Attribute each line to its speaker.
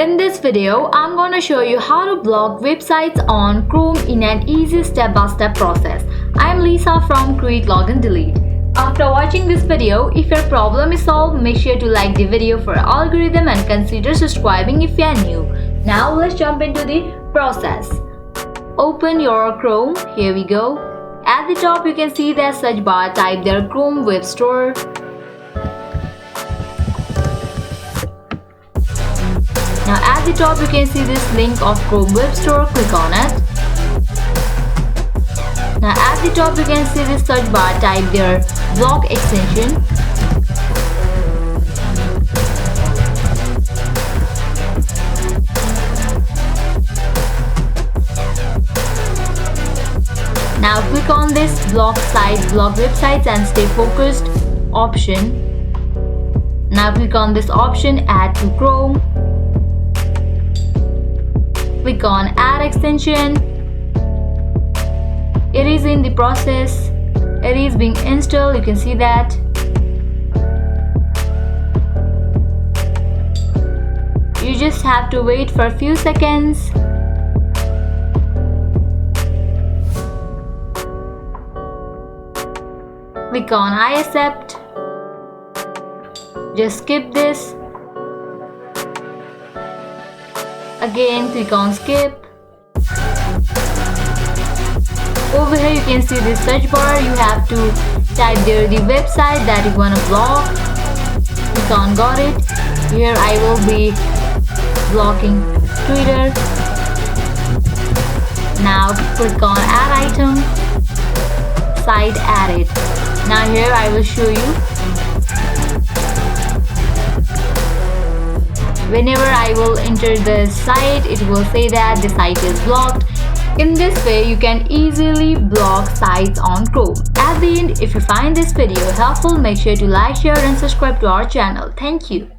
Speaker 1: In this video, I'm gonna show you how to block websites on Chrome in an easy step-by-step process. I'm Lisa from Create Login Delete. After watching this video, if your problem is solved, make sure to like the video for algorithm and consider subscribing if you are new. Now let's jump into the process. Open your Chrome. Here we go. At the top you can see the search bar. Type there Chrome Web Store. Now at the top you can see this link of Chrome Web Store, click on it. Now at the top you can see this search bar, type there block extension. Now click on this block site, block websites and stay focused option. Now click on this option, add to Chrome. Click on add extension. It is in the process. It is being installed. You can see that. You just have to wait for a few seconds. Click on I accept. Just skip this. Again, click on skip. Over here you can see this search bar. You have to type there the website that you want to block. Click on got it. Here I will be blocking Twitter. Now click on add item. Site added. Now here I will show you. Whenever I will enter the site, it will say that the site is blocked. In this way, you can easily block sites on Chrome. At the end, if you find this video helpful, make sure to like, share and subscribe to our channel. Thank you.